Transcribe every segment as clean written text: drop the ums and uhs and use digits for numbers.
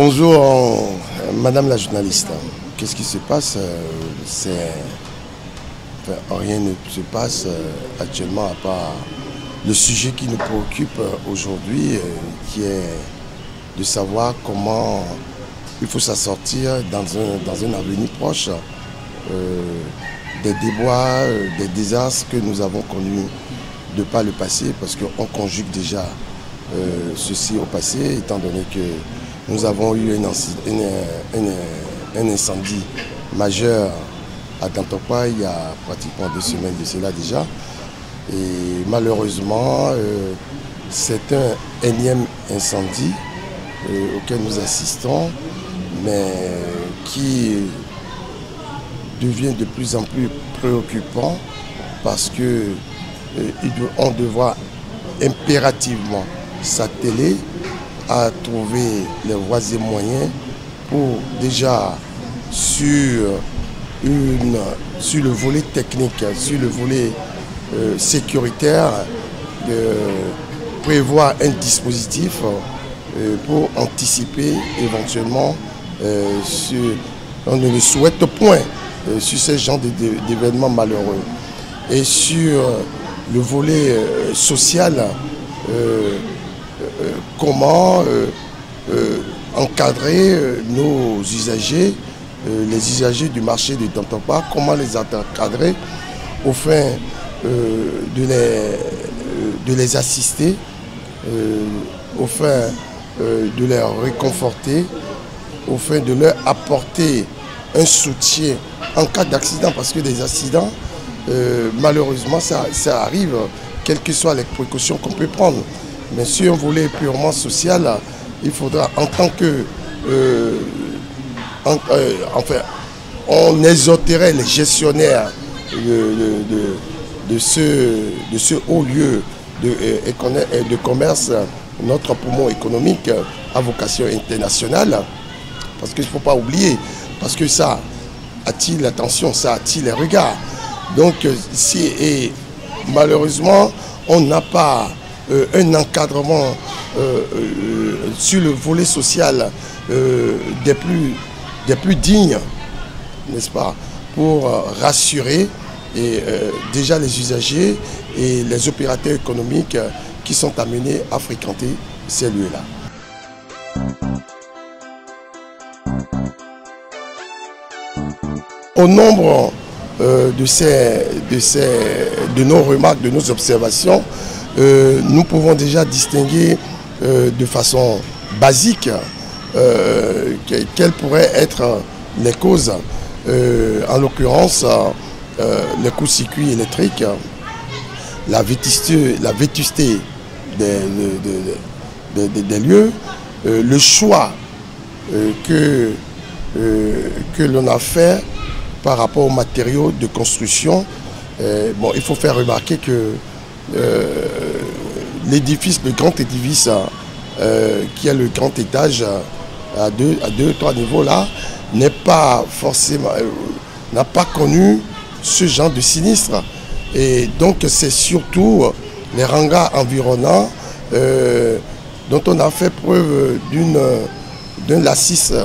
Bonjour, madame la journaliste. Qu'est-ce qui se passe? Rien ne se passe actuellement à part le sujet qui nous préoccupe aujourd'hui, qui est de savoir comment il faut s'assortir dans un avenir proche des déboires, des désastres que nous avons connus de par le passé, parce qu'on conjugue déjà ceci au passé, étant donné que nous avons eu un incendie majeur à Dantokwa il y a pratiquement 2 semaines de cela déjà. Et malheureusement, c'est un énième incendie auquel nous assistons, mais qui devient de plus en plus préoccupant parce qu'on devra impérativement s'atteler à trouver les voies et moyens pour déjà sur le volet technique, sur le volet sécuritaire, prévoir un dispositif pour anticiper éventuellement, on ne le souhaite point, sur ce genre d'événements malheureux. Et sur le volet social, comment encadrer nos usagers, les usagers du marché de Dantokwa, comment les encadrer au fin de les assister, au fin de les réconforter, au fin de leur apporter un soutien en cas d'accident, parce que des accidents, malheureusement, ça arrive, quelles que soient les précautions qu'on peut prendre. Mais sur un volet purement social, il faudra, en tant que... enfin, on exhorterait les gestionnaires de ce haut lieu de commerce, notre poumon économique à vocation internationale, parce qu'il ne faut pas oublier, parce que ça attire l'attention, ça attire les regards. Donc, et malheureusement, on n'a pas un encadrement sur le volet social des plus dignes, n'est-ce pas, pour rassurer déjà les usagers et les opérateurs économiques qui sont amenés à fréquenter ces lieux-là. Au nombre de nos remarques, de nos observations, nous pouvons déjà distinguer de façon basique quelles pourraient être les causes, en l'occurrence les courts-circuits électriques, la vétusté des lieux, le choix que l'on a fait par rapport aux matériaux de construction. Bon, il faut faire remarquer que l'édifice, le grand édifice qui a le grand étage à deux, 3 niveaux là, n'est pas forcément, n'a pas connu ce genre de sinistre. Et donc c'est surtout les hangars environnants dont on a fait preuve d'un laxisme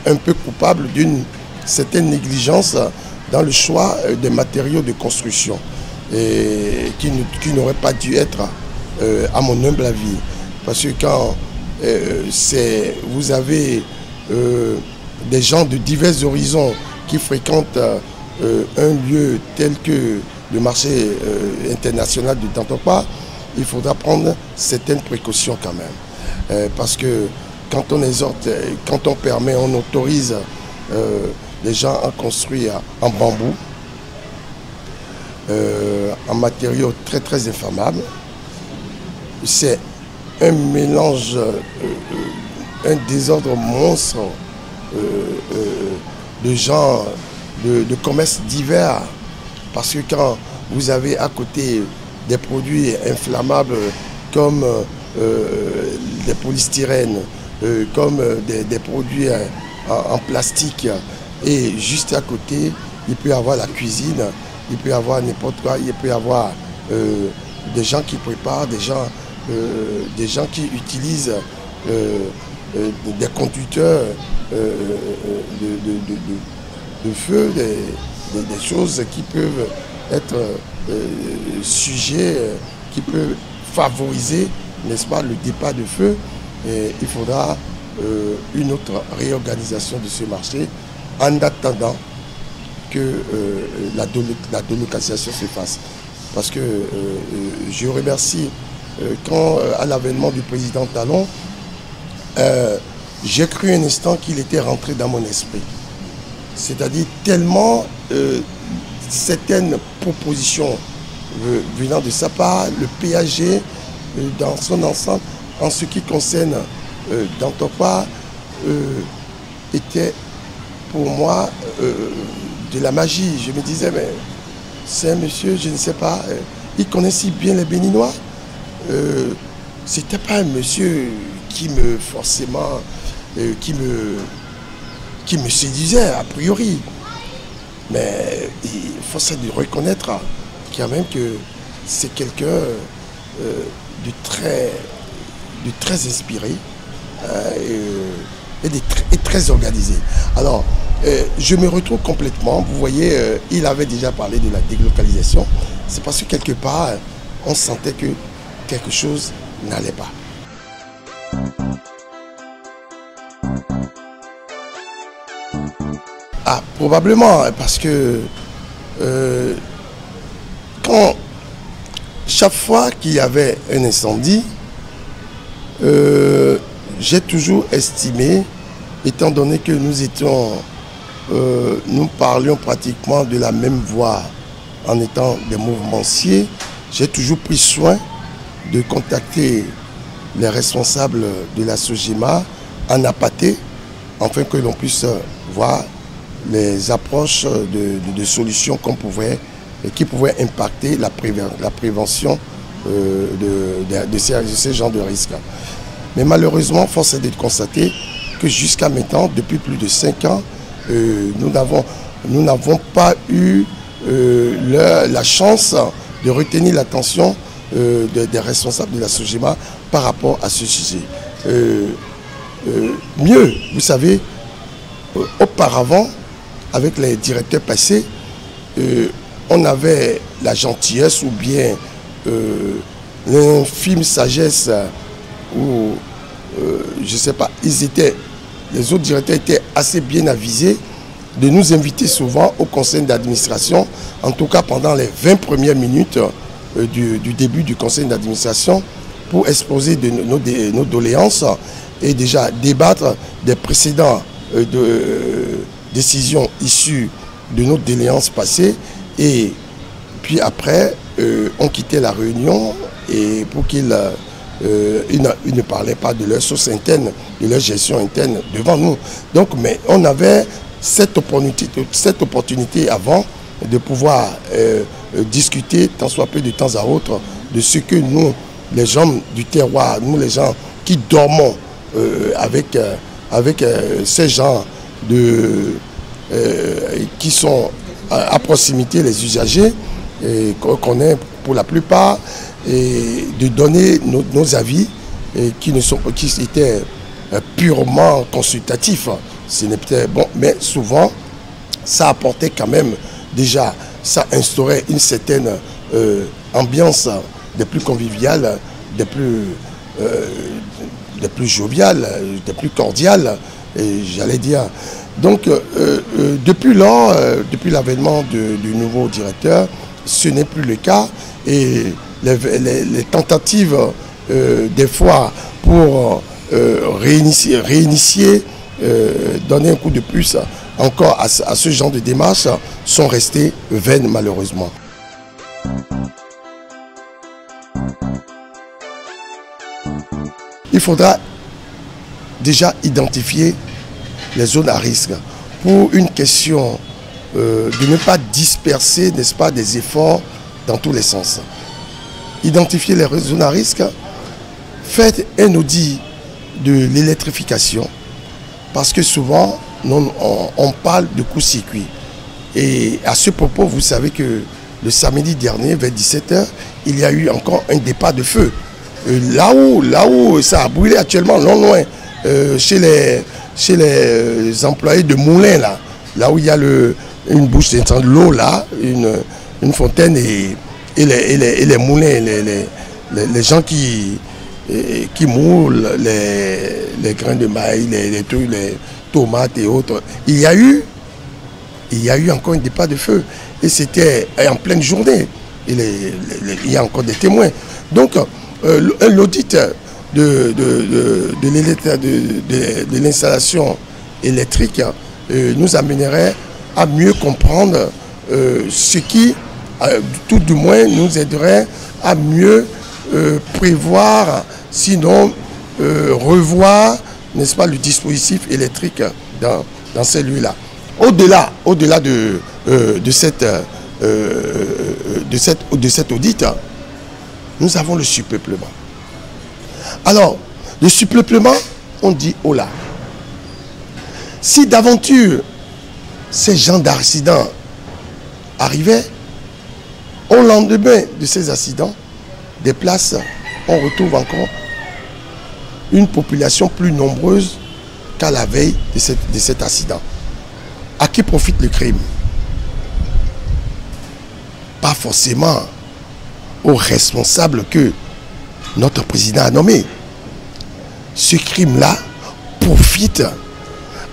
un peu coupable, d'une certaine négligence dans le choix des matériaux de construction, et qui n'aurait pas dû être, à mon humble avis. Parce que quand vous avez des gens de divers horizons qui fréquentent un lieu tel que le marché international de Dantokwa, il faudra prendre certaines précautions quand même. Parce que quand on exhorte, quand on permet, on autorise les gens à construire en bambou, en matériaux très très inflammables, c'est un mélange, un désordre monstre de gens, de commerces divers. Parce que quand vous avez à côté des produits inflammables comme des polystyrènes, comme des produits en plastique, et juste à côté, il peut y avoir la cuisine, il peut y avoir n'importe quoi, il peut y avoir des gens qui préparent, des gens qui utilisent des conducteurs de feu, des choses qui peuvent être sujets, qui peuvent favoriser, n'est-ce pas, le départ de feu. Et il faudra une autre réorganisation de ce marché en attendant que la délocalisation se fasse. Parce que je remercie quand à l'avènement du président Talon, j'ai cru un instant qu'il était rentré dans mon esprit. C'est-à-dire tellement certaines propositions venant de sa part, le PAG dans son ensemble, en ce qui concerne Dantopa, était pour moi de la magie. Je me disais, mais c'est un monsieur, je ne sais pas, il connaît si bien les Béninois. C'était pas un monsieur qui me forcément, qui me séduisait a priori. Mais il faut ça de reconnaître quand même que c'est quelqu'un de très inspiré et très organisé. Alors, je me retrouve complètement. Vous voyez, il avait déjà parlé de la délocalisation. C'est parce que quelque part, on sentait que quelque chose n'allait pas. Ah, probablement, parce que chaque fois qu'il y avait un incendie, j'ai toujours estimé, étant donné que nous parlions pratiquement de la même voix en étant des mouvementiers, j'ai toujours pris soin de contacter les responsables de la SOGIMA en Apaté, afin que l'on puisse voir les approches de solutions qui pouvaient impacter la prévention de ces genres de risques. Mais malheureusement, force est de constater que jusqu'à maintenant, depuis plus de 5 ans, nous n'avons pas eu la chance de retenir l'attention des responsables de la SOGIMA par rapport à ce sujet. Mieux, vous savez, auparavant, avec les directeurs passés, on avait la gentillesse ou bien l'infime sagesse où, je ne sais pas, les autres directeurs étaient assez bien avisés de nous inviter souvent au conseil d'administration, en tout cas pendant les 20 premières minutes du début du conseil d'administration, pour exposer nos doléances et déjà débattre des précédents décisions issues de nos doléances passées. Et puis après, on quittait la réunion et pour qu'ils ne parlaient pas de leur source interne, de leur gestion interne devant nous. Donc, mais on avait cette opportunité avant de pouvoir discuter, tant soit peu de temps à autre, de ce que nous, les gens du terroir, nous les gens qui dormons avec ces gens qui sont à proximité, les usagers, qu'on connaît pour la plupart, et de donner nos avis qui étaient purement consultatifs. Ce n'était bon, mais souvent, ça apportait quand même déjà, ça instaurait une certaine ambiance des plus conviviales, des plus joviales, des plus cordiales, j'allais dire. Donc, depuis lors, depuis l'avènement du nouveau directeur, ce n'est plus le cas. Et les tentatives, des fois, pour réinitier, donner un coup de plus encore à ce genre de démarches, sont restées vaines, malheureusement. Il faudra déjà identifier les zones à risque pour une question de ne pas disperser, n'est-ce pas, des efforts dans tous les sens. Identifier les zones à risque, faites un audit de l'électrification, parce que souvent on parle de court-circuit. Et à ce propos, vous savez que le samedi dernier, vers 17 h, il y a eu encore un départ de feu. Là où ça a brûlé actuellement, non loin chez les employés de moulin, là où il y a une bouche de l'eau, là, une fontaine et les moulins, les gens qui moulent les grains de maïs, les trucs, les tomates et autres. Il y a eu encore un départ de feu. Et c'était en pleine journée. Il y a encore des témoins. Donc, l'audit de l'installation électrique nous amènerait à mieux comprendre ce qui, tout du moins, nous aiderait à mieux prévoir, sinon revoir, n'est-ce pas, le dispositif électrique dans celui-là. Au-delà de cet audit, nous avons le surpeuplement. Alors, le surpeuplement, on dit oh là. Si d'aventure ces gens d'accident arrivaient, au lendemain de ces accidents, des places, on retrouve encore une population plus nombreuse qu'à la veille de cet accident. À qui profite le crime? Pas forcément aux responsables que notre président a nommé. Ce crime-là profite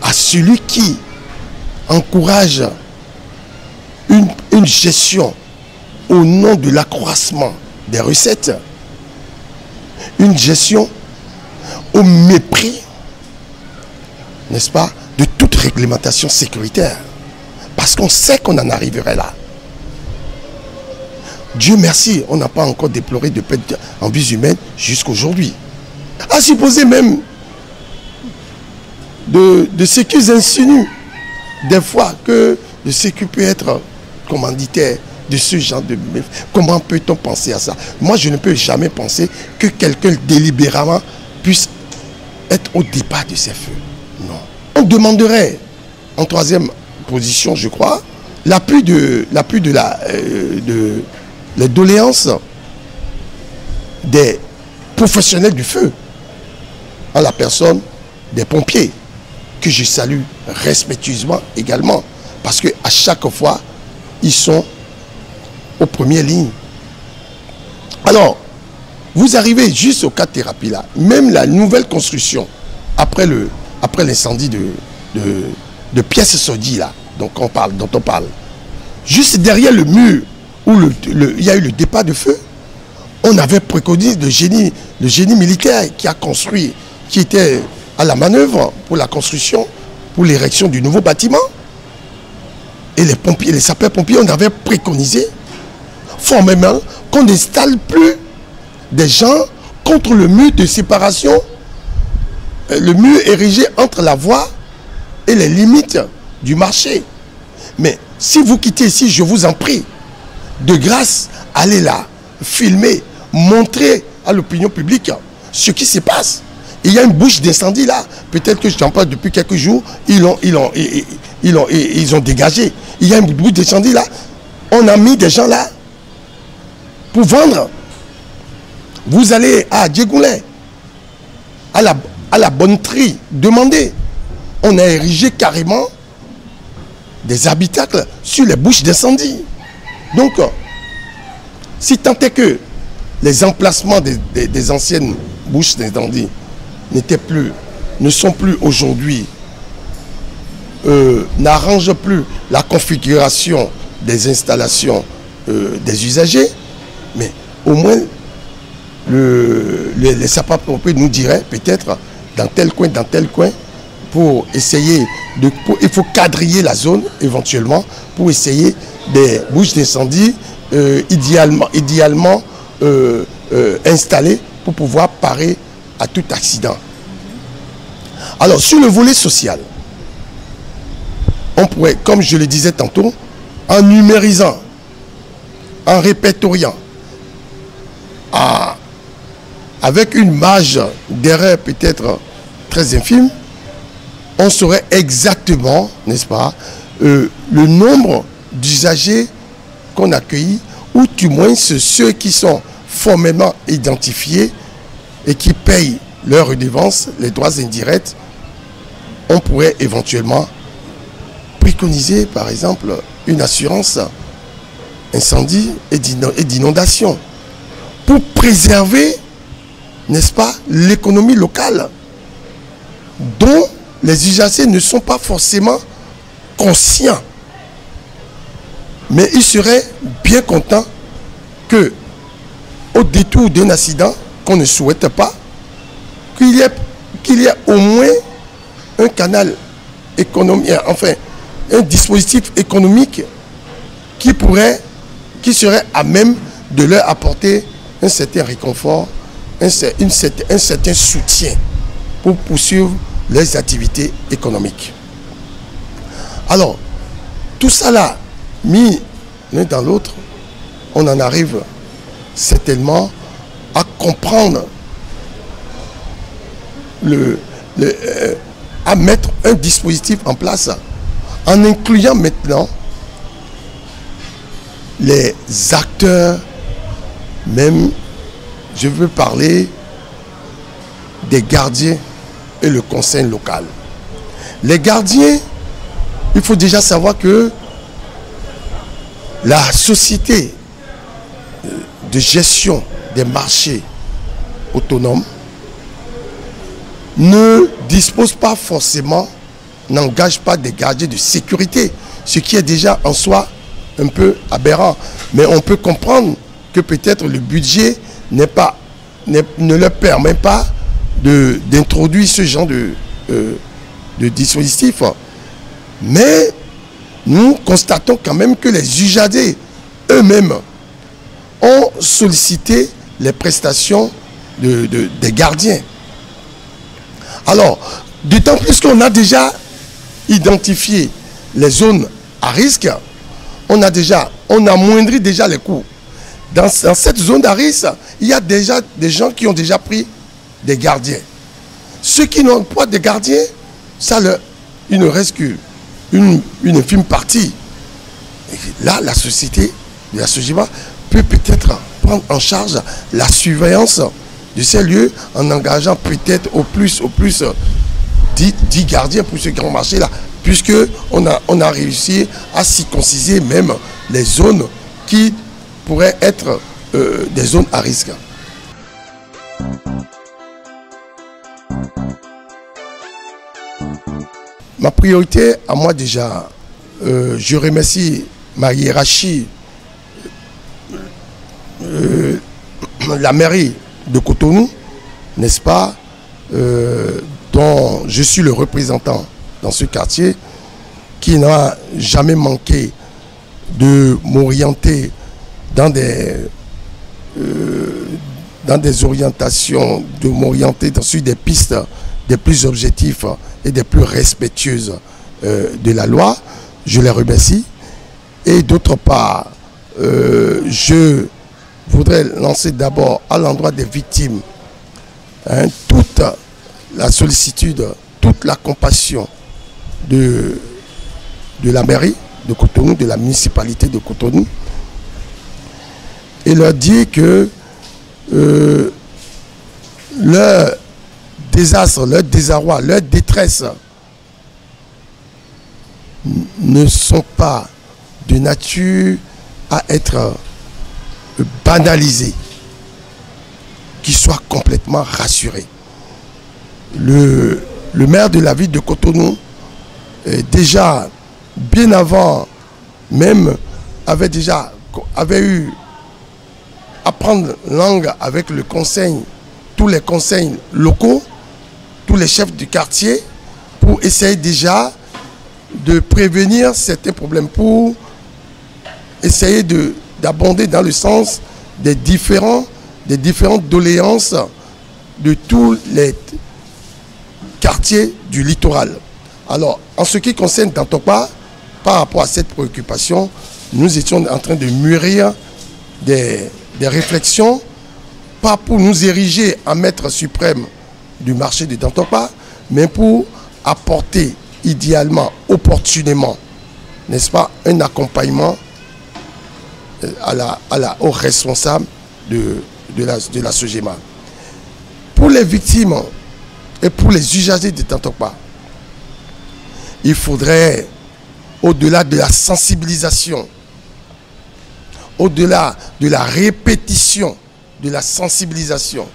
à celui qui encourage une gestion au nom de l'accroissement des recettes, une gestion au mépris, n'est-ce pas, de toute réglementation sécuritaire. Parce qu'on sait qu'on en arriverait là. Dieu merci, on n'a pas encore déploré de perte en vies humaines jusqu'aujourd'hui. À supposer même de ce qu'ils insinuent des fois que de ce qui peut être commanditaire de ce genre de... Comment peut-on penser à ça? Moi, je ne peux jamais penser que quelqu'un délibérément puisse être au départ de ces feux. Non. On demanderait, en troisième position, je crois, l'appui de les doléances des professionnels du feu, en la personne des pompiers, que je salue respectueusement également, parce qu'à chaque fois, ils sont aux premières lignes. Alors, vous arrivez juste au cas de thérapie là, même la nouvelle construction, après l'incendie de pièces Sodi là, dont on parle, juste derrière le mur où il y a eu le départ de feu, on avait préconisé le génie militaire qui a construit, qui était à la manœuvre pour la construction, pour l'érection du nouveau bâtiment. Et les pompiers, les sapeurs-pompiers, on avait préconisé formellement qu'on n'installe plus des gens contre le mur de séparation, le mur érigé entre la voie et les limites du marché. Mais si vous quittez ici, je vous en prie, de grâce, allez là, filmer, montrer à l'opinion publique ce qui se passe. Il y a une bouche d'incendie là. Peut-être que je t'en parle depuis quelques jours, ils ont dégagé. Il y a une bouche d'incendie là. On a mis des gens là pour vendre. Vous allez à Djégoulin, à la Bonneterie, demandez. On a érigé carrément des habitacles sur les bouches d'incendie. Donc, si tant est que les emplacements des anciennes bouches d'incendie ne sont plus aujourd'hui, n'arrangent plus la configuration des installations des usagers, mais au moins les sapeurs-pompiers nous diraient peut-être dans tel coin, pour essayer il faut quadriller la zone éventuellement pour essayer des bouches d'incendie idéalement installées pour pouvoir parer à tout accident. Alors sur le volet social, on pourrait, comme je le disais tantôt, en numérisant, en répertoriant, avec une marge d'erreur peut-être très infime, on saurait exactement, n'est-ce pas, le nombre d'usagers qu'on accueille, ou du moins ceux qui sont formellement identifiés et qui payent leurs redevances, les droits indirects, on pourrait éventuellement préconiser, par exemple, une assurance incendie et d'inondation pour préserver, n'est-ce pas, l'économie locale dont les usagers ne sont pas forcément conscients. Mais ils seraient bien contents que, au détour d'un accident qu'on ne souhaite pas, qu'il y ait au moins un canal économique, enfin, un dispositif économique qui serait à même de leur apporter un certain réconfort, un certain soutien pour poursuivre leurs activités économiques. Alors, tout ça là, mis l'un dans l'autre, on en arrive certainement à comprendre à mettre un dispositif en place en incluant maintenant les acteurs, même je veux parler des gardiens et le conseil local. Les gardiens, il faut déjà savoir que la société de gestion des marchés autonomes ne dispose pas forcément, n'engage pas des gardiens de sécurité, ce qui est déjà en soi un peu aberrant. Mais on peut comprendre que peut-être le budget ne leur permet pas d'introduire ce genre de dispositif. Mais nous constatons quand même que les usagers eux-mêmes ont sollicité les prestations des gardiens. Alors, d'autant plus qu'on a déjà identifié les zones à risque, on amoindrit déjà les coûts. Dans cette zone à risque, il y a déjà des gens qui ont déjà pris des gardiens. Ceux qui n'ont pas de gardiens, il ne reste qu'une infime partie. Et là, la société de la SOGIMA peut peut-être prendre en charge la surveillance de ces lieux en engageant peut-être au plus 10 gardiens pour ce grand marché-là, puisqu'on a réussi à circonciser même les zones qui pourraient être des zones à risque. Ma priorité à moi déjà, je remercie ma hiérarchie, la mairie de Cotonou, n'est-ce pas, dont je suis le représentant dans ce quartier, qui n'a jamais manqué de m'orienter dans des orientations, de m'orienter sur des pistes des plus objectifs et des plus respectueuses de la loi. Je les remercie. Et d'autre part, je voudrais lancer d'abord à l'endroit des victimes toute la sollicitude, toute la compassion de la mairie de Cotonou, de la municipalité de Cotonou, et leur dire que leur désastre, leur désarroi, leur détresse ne sont pas de nature à être banalisés, qu'ils soient complètement rassurés. Le maire de la ville de Cotonou, déjà bien avant même, avait eu à prendre langue avec le conseil, tous les conseils locaux, tous les chefs du quartier, pour essayer déjà de prévenir certains problèmes, pour essayer d'abonder dans le sens des différentes doléances de tous les quartiers du littoral. Alors, en ce qui concerne Dantokpa, par rapport à cette préoccupation, nous étions en train de mûrir des réflexions, pas pour nous ériger en maître suprême du marché de Dantokpa, mais pour apporter idéalement, opportunément, n'est-ce pas, un accompagnement aux responsables de la SOGIMA. Pour les victimes et pour les usagers de Tantokpa, il faudrait, au-delà de la sensibilisation, au-delà de la répétition, de la sensibilisation,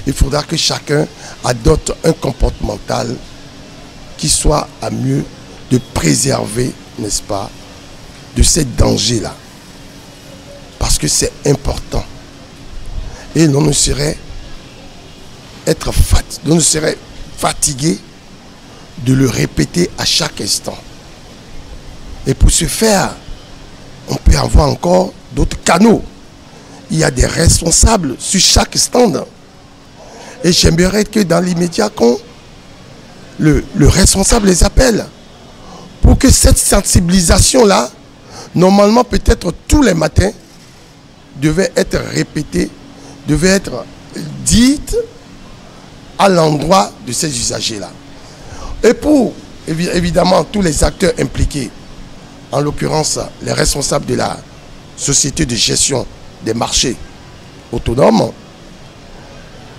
il faudra que chacun adopte un comportemental qui soit à mieux de préserver, n'est-ce pas, de ces dangers-là. Parce que c'est important. Et l'on ne serait fatigué de le répéter à chaque instant. Et pour ce faire, on peut avoir encore d'autres canaux. Il y a des responsables sur chaque stand. Et j'aimerais que dans l'immédiat, qu'on le responsable les appelle. Pour que cette sensibilisation-là, normalement peut-être tous les matins, devait être répétée, devait être dite à l'endroit de ces usagers-là. Et pour, évidemment, tous les acteurs impliqués, en l'occurrence les responsables de la société de gestion des marchés autonomes,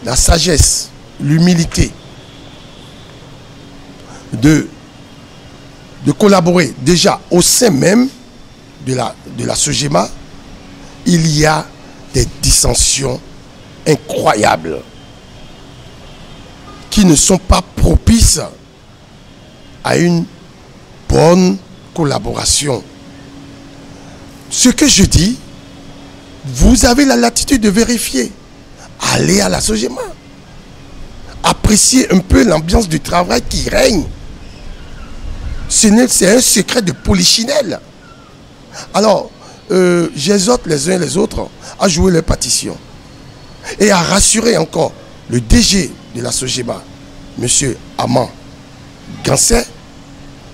la sagesse, l'humilité de collaborer déjà au sein même de la SOGEMA. Il y a des dissensions incroyables qui ne sont pas propices à une bonne collaboration. Ce que je dis, vous avez la latitude de vérifier. Allez à la SOGEMA. Appréciez un peu l'ambiance du travail qui règne. C'est un secret de polichinelle. Alors, j'exhorte les uns et les autres à jouer leur partition. Et à rassurer encore le DG de la SOGEMA, M. Aman Gansé,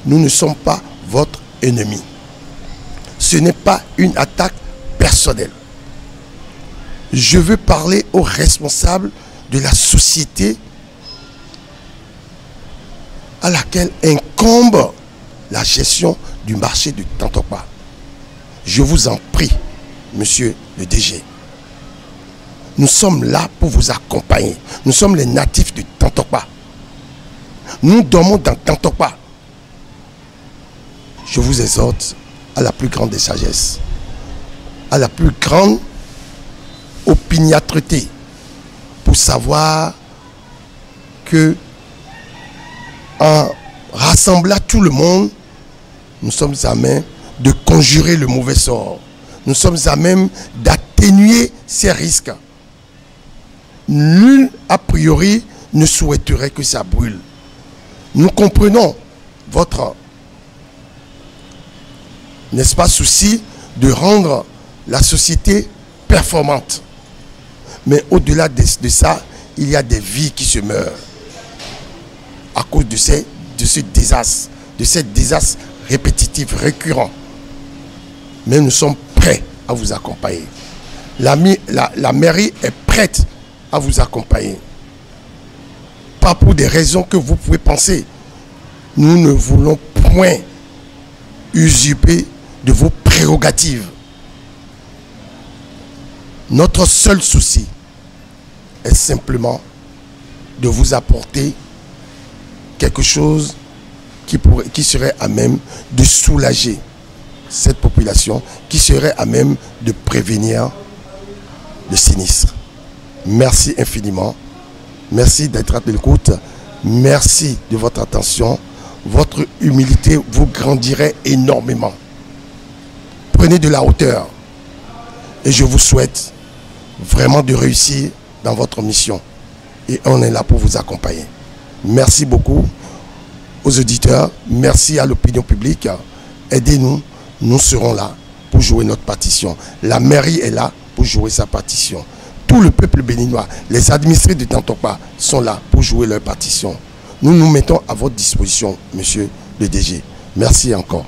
nous ne sommes pas votre ennemi. Ce n'est pas une attaque personnelle. Je veux parler aux responsables de la société à laquelle incombe la gestion du marché de Tantokpa. Je vous en prie, monsieur le DG. Nous sommes là pour vous accompagner. Nous sommes les natifs de Tantokpa. Nous dormons dans Tantokpa. Je vous exhorte à la plus grande des sagesses, à la plus grande opiniâtreté, pour savoir que en rassemblant tout le monde, nous sommes à même de conjurer le mauvais sort. Nous sommes à même d'atténuer ces risques. Nul, a priori, ne souhaiterait que ça brûle. Nous comprenons votre, n'est-ce pas, souci de rendre la société performante. Mais au-delà de ça, il y a des vies qui se meurent à cause de ces désastres répétitifs, récurrents. Mais nous sommes prêts à vous accompagner. La mairie est prête à vous accompagner. Pas pour des raisons que vous pouvez penser. Nous ne voulons point usurper de vos prérogatives. Notre seul souci est simplement de vous apporter quelque chose qui serait à même de soulager cette population, qui serait à même de prévenir le sinistre. Merci infiniment. Merci d'être à l'écoute. Merci de votre attention. Votre humilité vous grandirait énormément. Prenez de la hauteur. Et je vous souhaite vraiment de réussir dans votre mission. Et on est là pour vous accompagner. Merci beaucoup aux auditeurs. Merci à l'opinion publique. Aidez-nous. Nous serons là pour jouer notre partition. La mairie est là pour jouer sa partition. Tout le peuple béninois, les administrés de Tantokpa sont là pour jouer leur partition. Nous nous mettons à votre disposition, monsieur le DG. Merci encore.